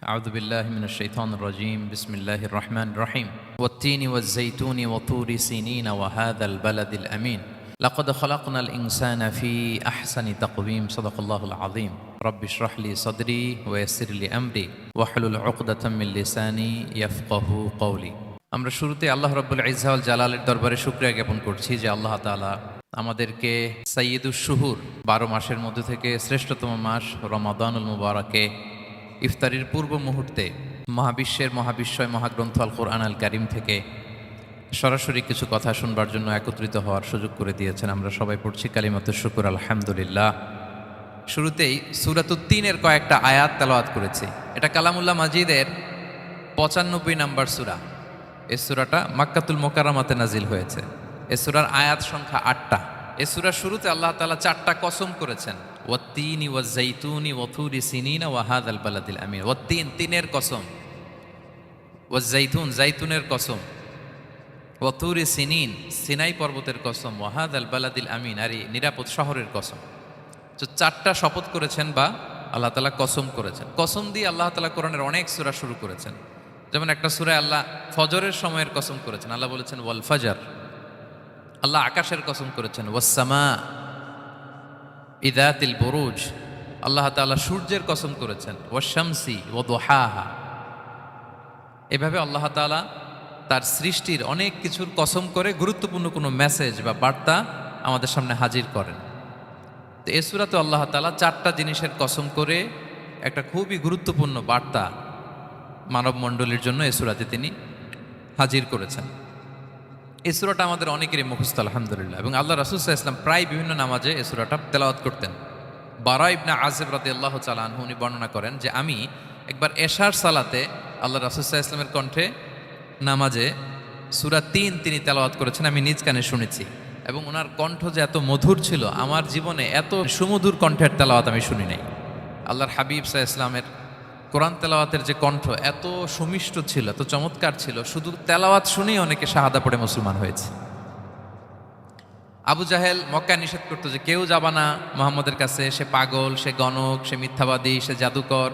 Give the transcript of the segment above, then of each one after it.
أعوذ بالله من الشيطان الرجيم بسم الله الرحمن الرحيم والتين والزيتون وطور سينين وهذا البلد الأمين لقد خلقنا الإنسان في أحسن تقويم صدق الله العظيم رب اشرح لي صدري ويسر لي أمري واحلل عقدة من لساني يفقه قولي আমরা শুরুতে আল্লাহ রাব্বুল ইজ্জা ওয়াল জালালের দরবারে শুকরিয়া জ্ঞাপন করছি যে আল্লাহ তাআলা আমাদেরকে সাইয়্যিদুশ শুহুর 12 মাসের মধ্যে থেকে শ্রেষ্ঠতম মাস রমাদানুল মুবারাকে ইফতারির পূর্ব মুহূর্তে মহাবিশ্বের মহাবিশ্বয় মহাগ্রন্থ আল কোরআন আল কারীম থেকে সরাসরি কিছু কথা শুনবার জন্য একত্রিত হওয়ার সুযোগ করে দিয়েছেন। আমরা সবাই পড়ছি কালিমাতুশ শুকর আলহামদুলিল্লাহ। শুরুতেই সূরাতুত তিনের কয়েকটা আয়াত তেলাওয়াত করেছি। এটা কালামুল্লাহ মাজিদের 95 নম্বর সূরা। এই সূরাটা মক্কাতুল মুকাররমাতে নাজিল হয়েছে। এই সূরার আয়াত সংখ্যা 8টা। এই সূরার শুরুতে আল্লাহ তাআলা 4টা কসম করেছেন, ওয়াত-তিনি ওয়াজ-জাইতুনি ওয়া-তুরি সিনিনা ওয়া হাযাল বালাদিল আমিন। ওয়াত-তিন তিনের কসম, ওয়াজ-জাইতুন জাইতুনের কসম, ওয়া-তুরি সিনিন সিনাই পর্বতের কসম, ওয়া হাযাল বালাদিল আমিন আর এই নিরাপদ শহরের কসম। তো 4টা শপথ করেছেন বা আল্লাহ তাআলা কসম করেছেন। কসম দিয়ে আল্লাহ তাআলা কোরআনের অনেক সূরা শুরু করেছেন। যেমন একটা সূরায় আল্লাহ ফজরের সময়ের কসম করেছেন, আল্লাহ বলেছেন ওয়াল ফাজর। আল্লাহ আকাশের কসম করেছেন ওয়াস-সামা ইযাতিল বুরুজ। আল্লাহ তাআলা সূর্যের কসম করেছেন ওয়াশ-শামসি ওয়া দুহাহা। এভাবে আল্লাহ তাআলা তার সৃষ্টির অনেক কিছুর কসম করে গুরুত্বপূর্ণ কোনো মেসেজ বা বার্তা আমাদের সামনে হাজির করেন। তো এই সূরাতে আল্লাহ তাআলা 4টা জিনিসের কসম করে একটা খুবই গুরুত্বপূর্ণ বার্তা মানব মণ্ডলীর জন্য এই সূরাতে তিনি হাজির করেছেন। এই সূরাটা আমাদের অনেকেরই মুখস্থ আলহামদুলিল্লাহ, এবং আল্লাহ রাসূল সাল্লাল্লাহু আলাইহি ওয়াসাল্লাম প্রায় বিভিন্ন নামাজে এই সূরাটা তেলাওয়াত করতেন। বারা ইবনে আযিব রাদিয়াল্লাহু তাআলা আনহু উনি বর্ণনা করেন যে আমি একবার এশার সালাতে আল্লাহ রাসূল সাল্লাল্লাহু আলাইহি ওয়াসাল্লামের কণ্ঠে নামাজে সূরা 3 তিনি তেলাওয়াত করেছেন, আমি নিজ কানে শুনেছি, এবং ওনার কণ্ঠ যে এত মধুর ছিল, আমার জীবনে এত সুমধুর কণ্ঠের তেলাওয়াত আমি শুনি নাই। আল্লাহর হাবিব সাল্লাল্লাহু আলাইহি ওয়াসাল্লামের কোরআন তেলাওয়াতের যে কণ্ঠ এত সুমিষ্ট ছিল, এত চমৎকার ছিল, শুধু তেলাওয়াত শুনেই অনেকে শাহাদা পড়ে মুসলমান হয়েছে। আবু জাহেল মক্কায় নিষেধ করতো যে কেউ যাবা না মুহাম্মদের কাছে, সে পাগল, সে গণক, সে মিথ্যাবাদী, সে জাদুকর,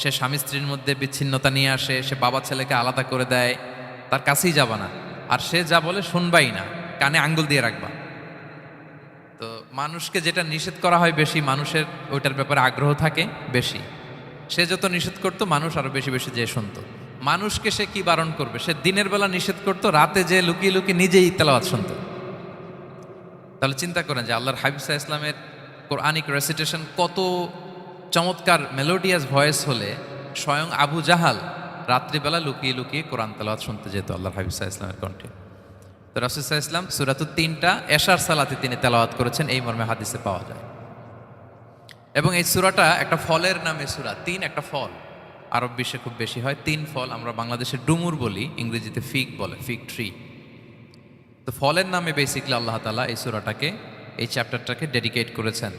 সে স্বামী স্ত্রীর মধ্যে বিচ্ছিন্নতা নিয়ে আসে, সে বাবা ছেলেকে আলাদা করে দেয়, তার কাছেই যাবা না। আর সে যা বলে শুনবাই না, কানে আঙ্গুল দিয়ে রাখবা। তো মানুষকে যেটা নিষেধ করা হয় বেশি, মানুষের ওইটার ব্যাপারে আগ্রহ থাকে বেশি। সে যত নিষেধ করতো মানুষ আরো বেশি বেশি যে শুনতো। মানুষকে সে কি বারণ করবে, সে দিনের বেলা নিষেধ করতো, রাতে যে লুকিয়ে লুকিয়ে নিজেই তেলাওয়াত শুনতো। তাহলে চিন্তা করেন যে আল্লাহর হাবিব সাল্লাল্লাহু আলাইহি ওয়াসাল্লামের কোরআনিক রেসিটেশন কত চমৎকার মেলোডিয়াস ভয়েস হলে স্বয়ং আবু জাহাল রাত্রিবেলা লুকিয়ে লুকিয়ে কোরআন তেলাওয়াত শুনতে যেত আল্লাহর হাবিব সাল্লাল্লাহু আলাইহি ওয়াসাল্লামের কণ্ঠে। তো রাসূল সাল্লাল্লাহু আলাইহি ওয়াসাল্লাম সূরাতুত 3টা এশার সালাতে তিনি তেলাওয়াত করেছেন, এই মর্মে হাদিসে পাওয়া যায়। এবং এই সূরাটা একটা ফলের নামে সূরা। 3 একটা ফল, আরব বিশ্বে খুব বেশি হয় 3 ফল। আমরা বাংলাদেশে ডুমুর বলি, ইংরেজিতে ফিগ বলে, ফিগ ট্রি। তো ফলের নামে বেসিক্যালি আল্লাহ তাআলা এই সূরাটাকে, এই চ্যাপ্টারটাকে ডেডিকেট করেছেন।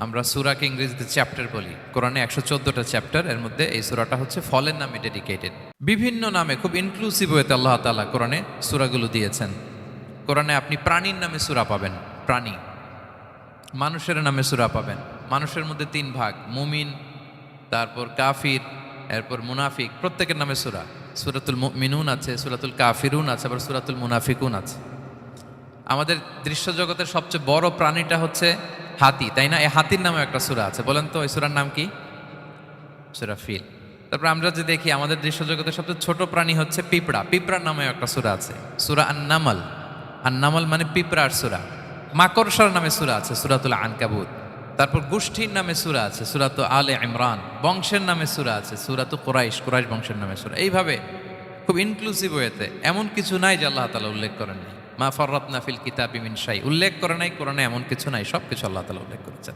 আমরা সূরাকে ইংরেজিতে চ্যাপ্টার বলি। কোরআনে 114টা চ্যাপ্টার, এর মধ্যে এই সূরাটা হচ্ছে ফলের নামে ডেডিকেটেড। বিভিন্ন নামে খুব ইনক্লুসিভ ওয়েতে আল্লাহ তাআলা কোরআনে সূরাগুলো দিয়েছেন। কোরআনে আপনি প্রাণীর নামে সূরা পাবেন, প্রাণী। মানুষের নামে সূরা পাবেন। মানুষের মধ্যে 3 ভাগ, মুমিন, তারপর কাফির, এরপর মুনাফিক। প্রত্যেকের নামে সূরা। সূরাতুল মুমিনুন আছে, সূরাতুল কাফিরুন আছে, আবার সূরাতুল মুনাফিকুন আছে। আমাদের দৃশ্য জগতের সবচেয়ে বড় প্রাণীটা হচ্ছে হাতি, তাই না? এই হাতির নামে একটা সূরা আছে। বলেন তো এই সূরার নাম কি? সূরা ফিল। তারপর আমরা যে দেখি আমাদের দৃশ্য জগতের সবচেয়ে ছোট প্রাণী হচ্ছে পিঁপড়া। পিঁপড়ার নামে একটা সূরা আছে, সূরা আন-নামল। আন-নামল মানে পিঁপড়ার সূরা। মাকড়সার নামে সূরা আছে, সূরাতুল আনকাবুত। তারপর গোষ্ঠীর নামে সূরা আছে, সূরাতু আলে ইমরান। বংশের নামে সূরা আছে, সূরাতু কুরাইশ, কুরাইশ বংশের নামে সূরা। এইভাবে খুব ইনক্লুসিভ ওয়েতে এমন কিছু নাই যে আল্লাহ তাআলা উল্লেখ করেন নাই। মা ফাররাতনা ফিল কিতাবি মিন শাই, উল্লেখ করে নাই কোরআনে এমন কিছু নাই, সব কিছু আল্লাহ তাআলা উল্লেখ করেছেন।